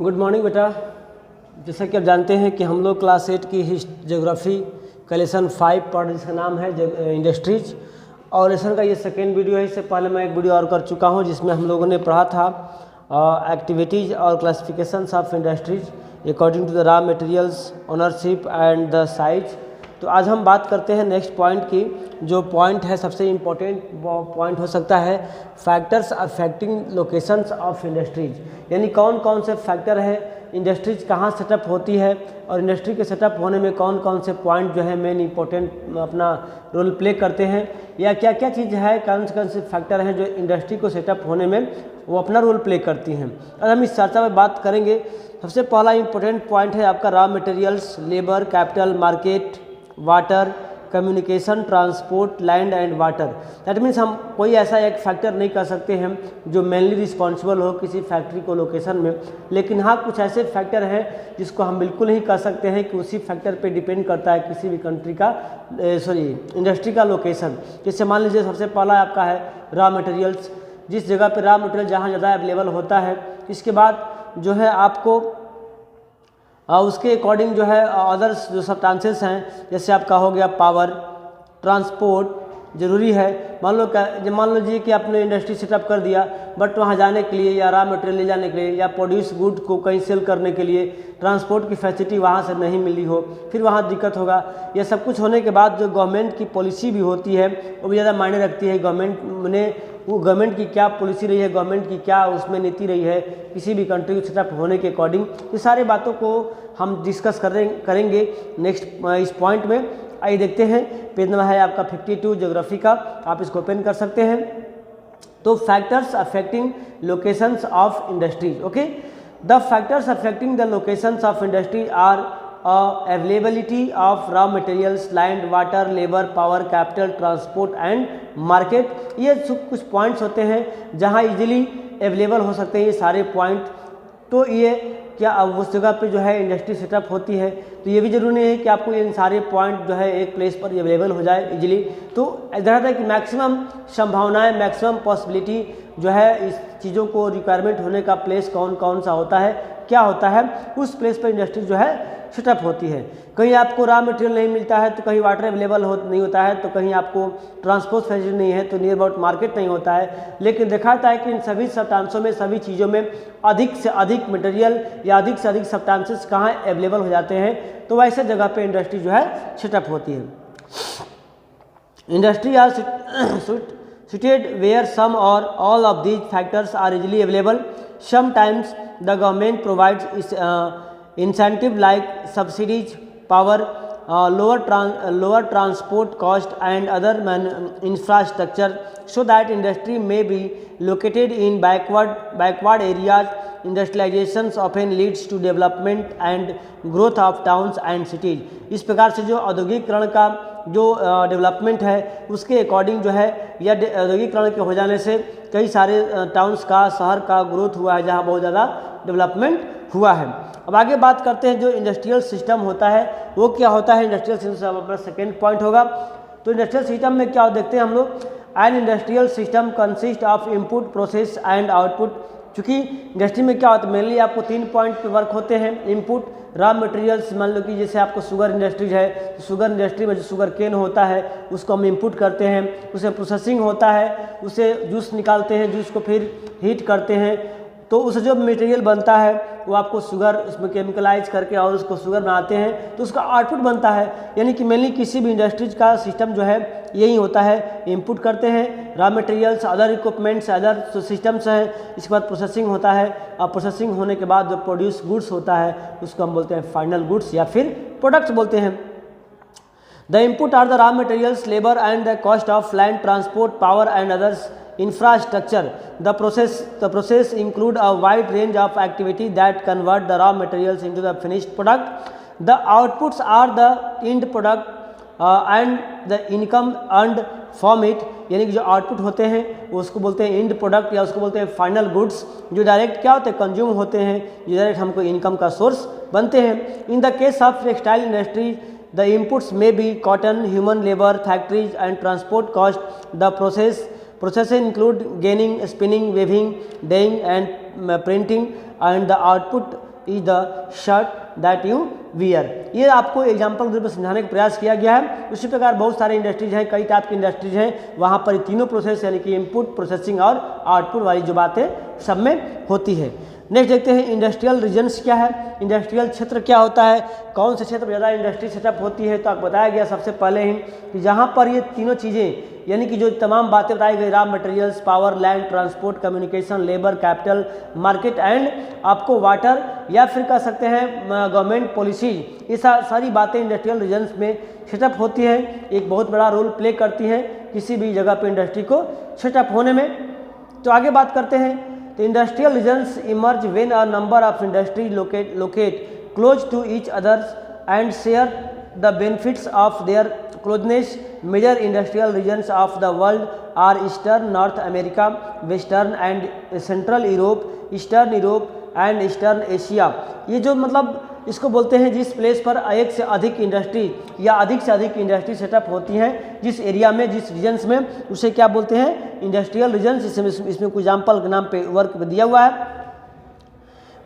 Good morning बेटा। जैसा कि आप जानते हैं कि हम लोग क्लास 8 की ज्योग्राफी का लेसन 5 पढ़ रहे, जिसका नाम है इंडस्ट्रीज, और लेसन का ये सेकेंड वीडियो है। इससे पहले मैं एक वीडियो और कर चुका हूँ जिसमें हम लोगों ने पढ़ा था एक्टिविटीज़ और classifications of industries according to the raw materials, ownership and the size. तो आज हम बात करते हैं नेक्स्ट पॉइंट की। जो पॉइंट है सबसे इम्पोर्टेंट पॉइंट हो सकता है factors affecting locations of industries, यानी कौन कौन से फैक्टर है, इंडस्ट्रीज कहाँ सेटअप होती है और इंडस्ट्री के सेटअप होने में कौन कौन से पॉइंट जो है मेन इंपॉर्टेंट अपना रोल प्ले करते हैं, या क्या क्या चीज़ है, कौन से फैक्टर हैं जो इंडस्ट्री को सेटअप होने में वो अपना रोल प्ले करती हैं। और हम इस चर्चा में बात करेंगे। सबसे पहला इंपॉर्टेंट पॉइंट है आपका raw materials, labour, capital, market, water, communication, transport, land and water. That means हम कोई ऐसा एक फैक्टर नहीं कर सकते हैं जो मेनली रिस्पॉन्सिबल हो किसी फैक्ट्री को लोकेशन में, लेकिन हाँ कुछ ऐसे फैक्टर हैं जिसको हम बिल्कुल नहीं कह सकते हैं कि उसी फैक्टर पे डिपेंड करता है किसी भी कंट्री का इंडस्ट्री का लोकेशन। जैसे मान लीजिए सबसे पहला आपका है रॉ मटेरियल्स, जिस जगह पे रॉ मटेरियल जहाँ ज़्यादा अवेलेबल होता है, इसके बाद जो है आपको उसके अकॉर्डिंग जो है अदर्स जो सब्सटेंसेस हैं, जैसे आपका हो गया पावर, ट्रांसपोर्ट ज़रूरी है। मान लीजिए कि आपने इंडस्ट्री सेटअप कर दिया, बट वहाँ जाने के लिए या रॉ मटेरियल ले जाने के लिए या प्रोड्यूस गुड को कहीं सेल करने के लिए ट्रांसपोर्ट की फैसिलिटी वहाँ से नहीं मिली हो, फिर वहाँ दिक्कत होगा। यह सब कुछ होने के बाद जो गवर्नमेंट की पॉलिसी भी होती है वो भी ज़्यादा मायने रखती है। गवर्नमेंट की क्या पॉलिसी रही है, गवर्नमेंट की क्या उसमें नीति रही है किसी भी कंट्री को सेटअप होने के अकॉर्डिंग, ये सारी बातों को हम डिस्कस करेंगे नेक्स्ट इस पॉइंट में। आइए देखते हैं, पेज नंबर है आपका 52 ज्योग्राफी का, आप इसको ओपन कर सकते हैं। तो factors affecting locations of industries. Okay, the factors affecting the locations of industry are availability of raw materials, land, water, labour, power, capital, transport and market. ये कुछ पॉइंट्स होते हैं जहाँ इजीली अवेलेबल हो सकते हैं ये सारे पॉइंट। तो ये क्या अब उस जगह पे जो है इंडस्ट्री सेटअप होती है, तो ये भी जरूरी नहीं है कि आपको इन सारे पॉइंट जो है एक प्लेस पर अवेलेबल हो जाए इजीली। तो ऐसा है कि मैक्सिमम संभावनाएं, मैक्सिमम पॉसिबिलिटी जो है इस चीज़ों को रिक्वायरमेंट होने का प्लेस कौन कौन सा होता है, क्या होता है, उस प्लेस पर इंडस्ट्री जो है सेटअप होती है। कहीं आपको रॉ मटेरियल नहीं मिलता है तो कहीं वाटर अवेलेबल नहीं होता है, तो कहीं आपको ट्रांसपोर्ट फैसिलिटी नहीं है तो नियर अबाउट मार्केट नहीं होता है। लेकिन देखा जाता है कि इन सभी सब्सटेंसों में, सभी चीज़ों में अधिक से अधिक मटेरियल या अधिक से अधिक सब्सटेंसेस कहाँ अवेलेबल हो जाते हैं, तो वैसे जगह पे इंडस्ट्री जो है सेटअप होती है। Industry are situated where some or all of these factors are easily available. Sometimes the government provides incentive like subsidies, power, lower transport cost and other infrastructure, so that industry may be located in backward areas. Industrializations often leads to development and growth of towns and cities. इस प्रकार से जो औद्योगिकरण का जो development है उसके according जो है या औद्योगिकरण के हो जाने से कई सारे टाउन्स का, शहर का ग्रोथ हुआ है जहाँ बहुत ज़्यादा डेवलपमेंट हुआ है। अब आगे बात करते हैं जो इंडस्ट्रियल सिस्टम होता है वो क्या होता है। इंडस्ट्रियल सिस्टम अपना सेकेंड पॉइंट होगा। तो इंडस्ट्रियल सिस्टम में क्या देखते हैं हम लोग, an industrial system consist of input, process and output. चूँकि इंडस्ट्री में क्या होता है, मेनली आपको 3 पॉइंट पे वर्क होते हैं। इनपुट, रॉ मटेरियल्स, मान लो कि जैसे आपको शुगर इंडस्ट्रीज है तो शुगर इंडस्ट्री में जो शुगर केन होता है उसको हम इनपुट करते हैं, उसे प्रोसेसिंग होता है, उसे जूस निकालते हैं, जूस को फिर हीट करते हैं, तो उससे जो मटेरियल बनता है वो आपको शुगर उसमें केमिकलाइज करके और उसको शुगर बनाते हैं तो उसका आउटपुट बनता है। यानी कि मेनली किसी भी इंडस्ट्रीज का सिस्टम जो है यही होता है, इनपुट करते हैं raw materials, other equipments, other systems हैं, इसके बाद प्रोसेसिंग होता है, और प्रोसेसिंग होने के बाद जो प्रोड्यूस गुड्स होता है उसको हम बोलते हैं फाइनल गुड्स या फिर प्रोडक्ट्स बोलते हैं। The input are the raw materials, labour and the cost of land, transport, power and others infrastructure. The process include a wide range of activity that convert the raw materials into the finished product. The outputs are the end product and the income earned from it. यानी कि जो output होते हैं उसको बोलते हैं and product या उसको बोलते हैं फाइनल गुड्स, जो डायरेक्ट क्या होते हैं, कंज्यूम होते हैं, जो डायरेक्ट हमको इनकम का सोर्स बनते हैं। In the case of textile industry the inputs may be cotton, human labor, factories and transport cost. The processes include gaining, spinning, weaving, dyeing and printing. And the output is the shirt that you wear. ये आपको example के रूप में समझाने का प्रयास किया गया है। उसी प्रकार बहुत सारे इंडस्ट्रीज हैं, कई टाइप की इंडस्ट्रीज हैं, वहाँ पर तीनों प्रोसेस यानी कि इनपुट, प्रोसेसिंग और आउटपुट वाली जो बातें सब में होती है। नेक्स्ट देखते हैं इंडस्ट्रियल रीजन्स क्या है, इंडस्ट्रियल क्षेत्र क्या होता है, कौन से क्षेत्र में ज़्यादा इंडस्ट्री सेटअप होती है। तो आपको बताया गया सबसे पहले ही कि जहाँ पर ये तीनों चीज़ें यानी कि जो तमाम बातें बताई गई, raw materials, power, land, transport, communication, labour, capital, market and आपको वाटर, या फिर कह सकते हैं गवर्नमेंट पॉलिसीज, ये सारी बातें इंडस्ट्रियल रीजन्स में सेटअप होती हैं, एक बहुत बड़ा रोल प्ले करती हैं किसी भी जगह पे इंडस्ट्री को सेटअप होने में। तो आगे बात करते हैं, तो industrial regions emerge when a number of industries locate close to each others and share the benefits of their closeness. Major industrial regions of the world are eastern North America, western and central Europe, eastern Europe and eastern Asia. ये जो मतलब इसको बोलते हैं जिस place पर एक से अधिक इंडस्ट्री या अधिक से अधिक इंडस्ट्री सेटअप होती हैं, जिस एरिया में, जिस रीजन्स में, उसे क्या बोलते हैं, इंडस्ट्रियल रीजन्स। इसमें कुछ एग्जाम्पल के नाम पे वर्क दिया हुआ है।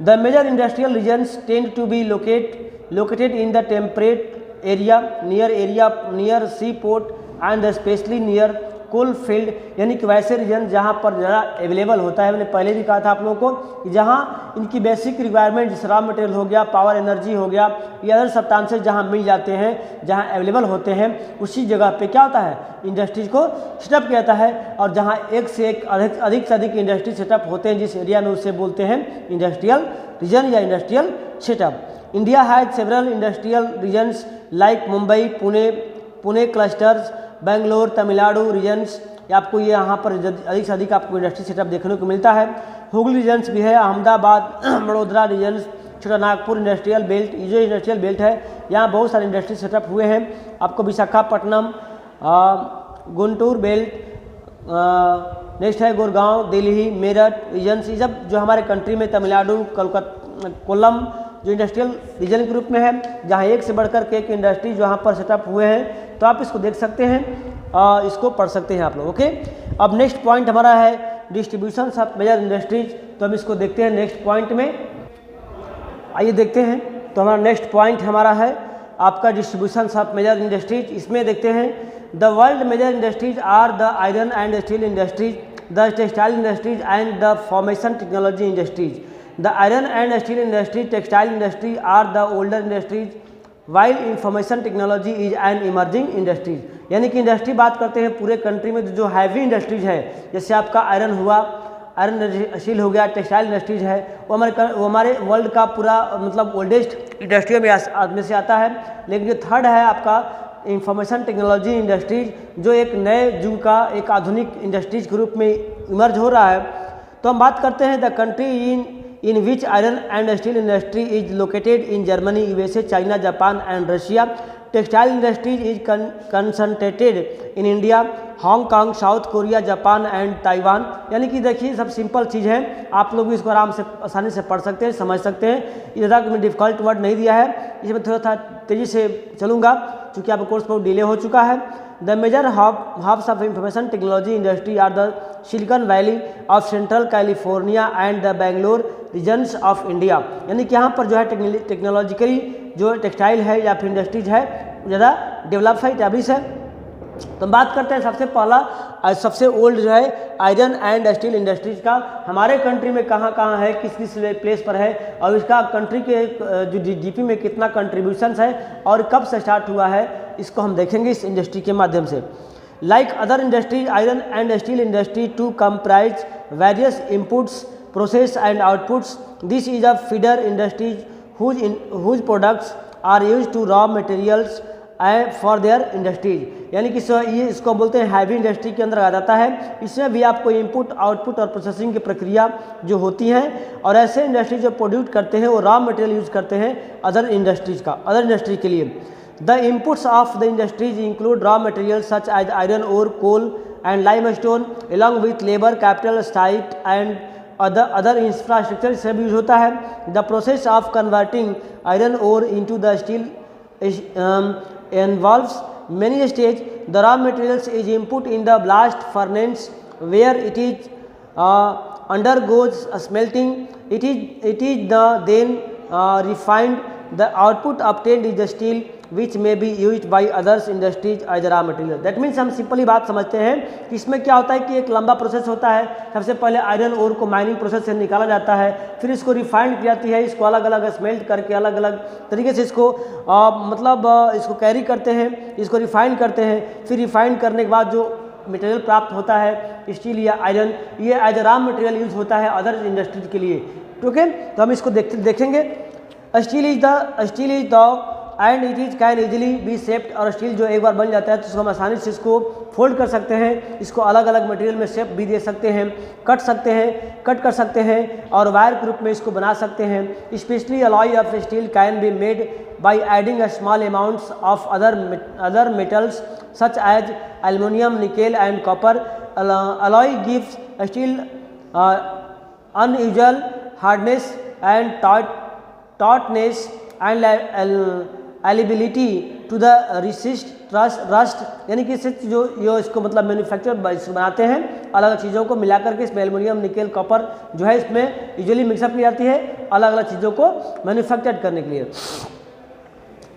The major industrial regions tend to be located in the temperate area near sea port and specially near coal field, यानी कि वैसे रीजन जहाँ पर ज़्यादा अवेलेबल होता है। मैंने पहले भी कहा था आप लोगों को कि जहाँ इनकी बेसिक रिक्वायरमेंट जैसे रॉ मटेरियल हो गया, पावर एनर्जी हो गया, या अदर सब्सटेंसेस जहाँ मिल जाते हैं, जहाँ अवेलेबल होते हैं, उसी जगह पे क्या होता है, इंडस्ट्रीज को सेटअप किया जाता है। और जहाँ एक से एक अधिक से अधिक इंडस्ट्री सेटअप होते हैं जिस एरिया में, उसे बोलते हैं इंडस्ट्रियल रीजन या industrial setup. India has several industrial regions like Mumbai, Pune clusters, Bangalore, Tamil Nadu regions, आपको ये यहाँ पर अधिक से अधिक आपको इंडस्ट्री सेटअप देखने को मिलता है। हुगली रीजन्स भी है, अहमदाबाद, बड़ोदरा रीजन्स, छोटा नागपुर इंडस्ट्रियल बेल्ट, ये जो इंडस्ट्रियल बेल्ट है यहाँ बहुत सारे इंडस्ट्री सेटअप हुए हैं। आपको विशाखापट्टनम, गुंटूर बेल्ट, नेक्स्ट है गुड़गांव, दिल्ली, मेरठ रीजन्स, ये सब जो हमारे कंट्री में तमिलनाडु, कोल्लम जो इंडस्ट्रियल रीजन के रूप में है, जहाँ एक से बढ़कर के एक इंडस्ट्री जो यहाँ पर सेटअप हुए हैं। तो आप इसको देख सकते हैं, इसको पढ़ सकते हैं आप लोग। ओके, अब नेक्स्ट पॉइंट हमारा है डिस्ट्रीब्यूशन ऑफ मेजर इंडस्ट्रीज। तो हम इसको देखते हैं नेक्स्ट पॉइंट में, आइए देखते हैं। तो हमारा नेक्स्ट पॉइंट हमारा है आपका डिस्ट्रीब्यूशन ऑफ मेजर इंडस्ट्रीज। इसमें देखते हैं the world major industries are the iron and steel industries, the textile industries and the formation technology industries. The iron and steel industry, textile industry are the older industries, while information technology is an emerging industries। यानी कि industry बात करते हैं पूरे country में जो heavy industries है, जैसे आपका आयरन हुआ, आयरन स्टील हो गया, टेक्सटाइल इंडस्ट्रीज है, वो हमारे वर्ल्ड का पूरा मतलब ओल्डेस्ट इंडस्ट्री में से आता है। लेकिन जो थर्ड है आपका इंफॉर्मेशन टेक्नोलॉजी इंडस्ट्रीज, जो एक नए युग का एक आधुनिक इंडस्ट्रीज के रूप में इमर्ज हो रहा है। तो हम बात करते हैं the country in which iron and steel industry is located in Germany, USA, China, Japan and Russia. Textile industry is concentrated in India, Hong Kong, South Korea, Japan and Taiwan। यानी कि देखिए सब सिंपल चीज़ है, आप लोग भी इसको आराम से आसानी से पढ़ सकते हैं, समझ सकते हैं। ये ज़्यादा मैं डिफ़िकल्ट वर्ड नहीं दिया है, इसमें थोड़ा तेज़ी से चलूँगा क्योंकि आपका कोर्स बहुत डिले हो चुका है। The major hubs of information technology industry are the Silicon Valley of Central California and the Bangalore regions of India। यानी कि यहाँ पर जो है टेक्नोलॉजिकली जो टेक्सटाइल है या फिर इंडस्ट्रीज है ज़्यादा डेवलप है, इस्टेब्लिश है। तो हम बात करते हैं सबसे पहला सबसे ओल्ड जो है आयरन एंड स्टील इंडस्ट्रीज का, हमारे कंट्री में कहाँ कहाँ है, किस किस प्लेस पर है, और इसका कंट्री के जो जीडीपी में कितना कंट्रीब्यूशन है और कब से स्टार्ट हुआ है, इसको हम देखेंगे इस इंडस्ट्री के माध्यम से। Like other industries, iron and steel industry to comprise various inputs, process and outputs. This is a feeder industries whose products are use to raw materials for their industries. यानी कि ये इसको बोलते हैं हैवी इंडस्ट्री के अंदर आ जाता है। इसमें भी आपको इनपुट, आउटपुट और प्रोसेसिंग की प्रक्रिया जो होती हैं, और ऐसे इंडस्ट्री जो प्रोड्यूस करते हैं वो रॉ मटेरियल यूज करते हैं अदर इंडस्ट्री के लिए। The inputs of the industries include raw material such as iron ore, coal and limestone along with labour, capital, site and other infrastructure से भी यूज होता है। The process of converting iron ore into the steel involves many stages. The raw materials is input in the blast furnace where it is undergoes smelting it is the then refined the output obtained is the steel which may be used by others industries as a raw material. That means हम simply बात समझते हैं कि इसमें क्या होता है कि एक लंबा प्रोसेस होता है। सबसे पहले आयरन ओर को माइनिंग प्रोसेस से निकाला जाता है, फिर इसको रिफाइंड की जाती है, इसको अलग अलग स्मेल्ट करके अलग अलग तरीके से इसको इसको कैरी करते हैं, इसको रिफाइंड करते हैं, फिर रिफाइंड करने के बाद जो मटेरियल प्राप्त होता है स्टील या आयरन, ये as a raw material use होता है अदर इंडस्ट्रीज के लिए। ठीक है, तो हम इसको देखेंगे। Steel is the end it is can easily B shaped, और स्टील जो एक बार बन जाता है तो उसको हम आसानी से इसको फोल्ड कर सकते हैं, इसको अलग अलग मटेरियल में शेप भी दे सकते हैं, कट कर सकते हैं और वायर के रूप में इसको बना सकते हैं। Specially alloy of steel can be made by adding a small amounts of other metals such as aluminium, nickel and copper. Alloy gives steel unusual hardness and tautness and liability to the resist rust, यानी कि इससे जो इसको मतलब manufacture बनाते हैं अलग अलग चीज़ों को मिला करके, इसमें एल्युमिनियम, निकेल, कॉपर जो है इसमें यूजुअली मिक्सअप की जाती है अलग अलग चीज़ों को मैन्युफैक्चर करने के लिए।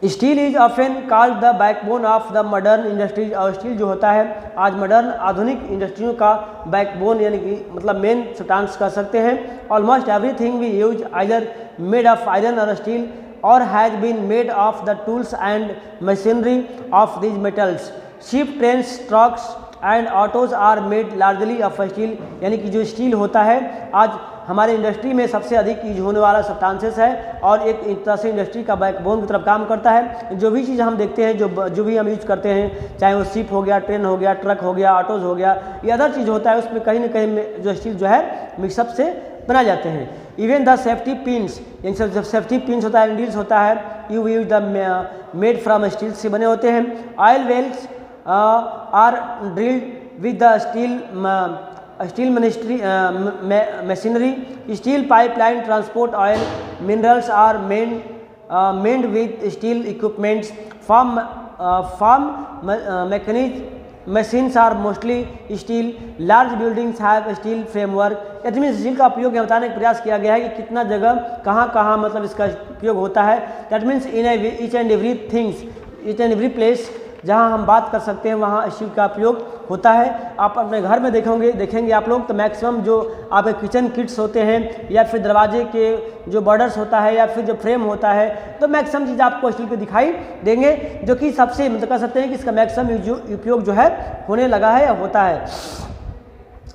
Steel is often called the backbone of the modern industries, और स्टील जो होता है आज मॉडर्न आधुनिक इंडस्ट्रियों का बैकबोन यानी कि मतलब मेन सब्सटेंस कर सकते हैं। Almost everything we use either made of iron और स्टील और has been made of the tools and machinery of these metals. Ship, trains, trucks and autos are made largely of steel, यानी कि जो steel होता है आज हमारे industry में सबसे अधिक यूज होने वाला सब्सटेंसेस है और एक तरह से इंडस्ट्री का बैकबोन की तरफ काम करता है। जो भी चीज़ हम देखते हैं, जो भी हम यूज करते हैं, चाहे वो शिप हो गया, ट्रेन हो गया, ट्रक हो गया, ऑटोज हो गया, ये अदर चीज़ होता है, उसमें कहीं ना कहीं जो स्टील जो है मिक्सअप से बनाए जाते हैं। इवन द सेफ्टी पिन्स, इन सब जब सेफ्टी पिन्स होता है, इंडील्स होता है, you use the made from steel से बने होते हैं। Oil wells are drilled with the steel machinery. Steel pipeline transport oil minerals are mined with steel equipments. Farm mechanism machines are mostly steel. Large buildings have steel framework. यानी means steel का उपयोग यह बताने का प्रयास किया गया है कि कितना जगह कहाँ मतलब इसका उपयोग होता है। That means in each and every place जहाँ हम बात कर सकते हैं वहाँ स्टील का उपयोग होता है। आप अपने घर में देखेंगे आप लोग तो मैक्सिमम जो आपके किचन किट्स होते हैं या फिर दरवाजे के जो बॉर्डर्स होता है या फिर जो फ्रेम होता है, तो मैक्सिमम चीज़ आपको स्टील के दिखाई देंगे, जो कि सबसे मतलब कह सकते हैं कि इसका मैक्सिमम उपयोग जो है होने लगा है या होता है।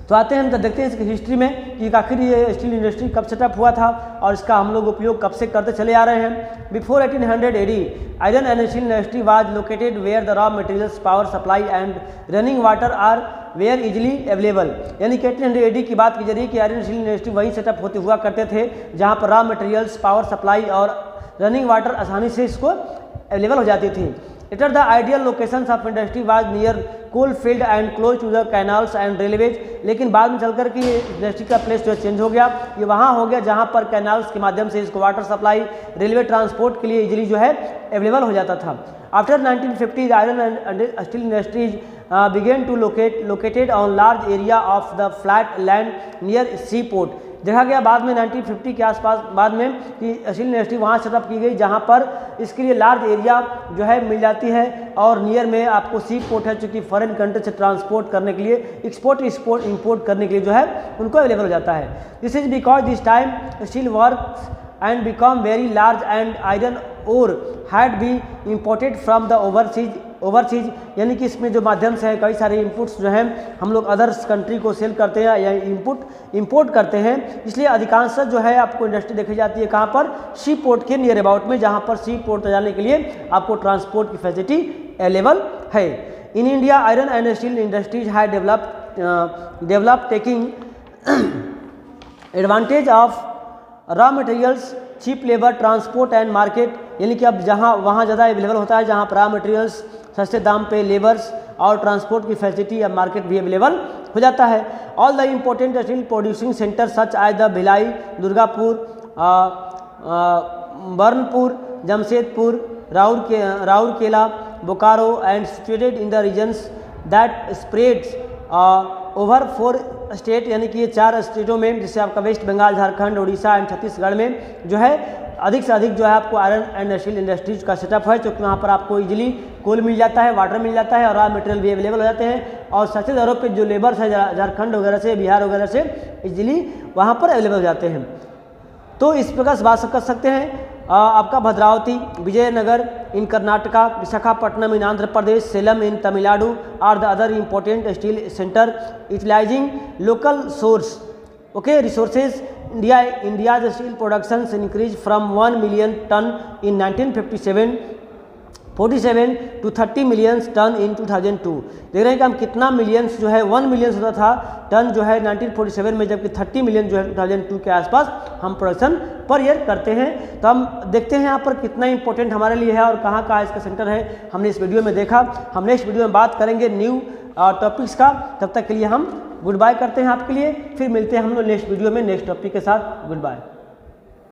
तो आते हैं हम तो देखते हैं इसकी हिस्ट्री में कि आखिर ये स्टील इंडस्ट्री कब सेटअप हुआ था और इसका हम लोग उपयोग कब से करते चले आ रहे हैं। Before 1800 AD iron and steel industry was located where the raw materials, power supply and running water are were easily available. यानी कि 1800 AD की बात की जा रही है कि आयरन स्टील इंडस्ट्री वहीं सेटअप होते हुआ करते थे जहाँ पर रॉ मटेरियल्स, पावर सप्लाई और रनिंग वाटर आसानी से इसको अवेलेबल हो जाती थी। Later the ideal locations of industry was near coal field and close to the canals and railways। लेकिन बाद में चलकर कि इंडस्ट्री का प्लेस जो चेंज हो गया, ये वहाँ हो गया जहाँ पर कैनाल्स के माध्यम से इसको वाटर सप्लाई, रेलवे ट्रांसपोर्ट के लिए इजीली जो है अवेलेबल हो जाता था। After 1950 iron and steel industries began to located on large area of the flat land near seaport। देखा गया बाद में 1950 के आसपास बाद में कि स्टील इंडस्ट्री वहाँ सेटअप की गई जहाँ पर इसके लिए लार्ज एरिया जो है मिल जाती है और नियर में आपको सी पोर्ट है, चूँकि फॉरेन कंट्री से ट्रांसपोर्ट करने के लिए, एक्सपोर्ट इंपोर्ट करने के लिए जो है उनको अवेलेबल हो जाता है। This is because this time steel works and become very large and iron ore had been imported from the overseas। यानी कि इसमें जो माध्यम से है कई सारे इनपुट्स जो हैं हम लोग अदर्स कंट्री को सेल करते हैं या इंपोर्ट करते हैं, इसलिए अधिकांश जो है आपको इंडस्ट्री देखी जाती है कहाँ पर, सी पोर्ट के नियर अबाउट में, जहाँ पर सी पोर्ट जाने के लिए आपको ट्रांसपोर्ट की फैसिलिटी अवेलेबल है। In India iron and steel industries है develop taking advantage of raw materials, cheap labour, transport and market. यानी कि अब जहाँ वहाँ ज़्यादा अवेलेबल होता है जहाँ पर रॉ मटेरियल्स सस्ते दाम पे, लेबर्स और ट्रांसपोर्ट की फैसिलिटी या मार्केट भी अवेलेबल हो जाता है। All the important steel producing centre such as the Bhilai, Durgapur, Burnpur, Jamshedpur, Rourkela, Bokaro and situated in the regions that spreads over 4 state यानी कि ये 4 स्टेटों में, जैसे आपका वेस्ट बंगाल, झारखंड, उड़ीसा एंड छत्तीसगढ़ में जो है अधिक से अधिक जो है आपको आयरन एंड स्टील इंडस्ट्रीज का सेटअप है, क्योंकि वहाँ पर आपको इजीली कोल मिल जाता है, वाटर मिल जाता है और रॉ मटेरियल भी अवेलेबल हो जाते हैं। और सस्ते दरों पे जो लेबर्स है झारखंड वगैरह से, बिहार वगैरह से इजीली वहाँ पर अवेलेबल हो जाते हैं। तो इस प्रकार से बात कर सकते हैं। आपका Bhadravati, Vijayanagar in Karnataka, Visakhapatnam in Andhra Pradesh, Salem in Tamil Nadu are the other important steel centre utilizing local source resources. India's steel productions increased from 1 million ton in 1947 to 30 million ton इन 2002। देख रहे हैं कि हम कितना मिलियंस जो है 1 मिलियंस होता था टन जो है 1947 में, जबकि 30 मिलियन जो है 2002 के आसपास हम प्रोडक्शन पर ईयर करते हैं। तो हम देखते हैं यहाँ पर कितना इंपॉर्टेंट हमारे लिए है और कहाँ कहाँ इसका सेंटर है, हमने इस वीडियो में देखा। हम नेक्स्ट वीडियो में बात करेंगे न्यू टॉपिक्स का। तब तक के लिए हम गुड बाय करते हैं आपके लिए, फिर मिलते हैं हम लोग नेक्स्ट वीडियो में नेक्स्ट टॉपिक के साथ। Good bye.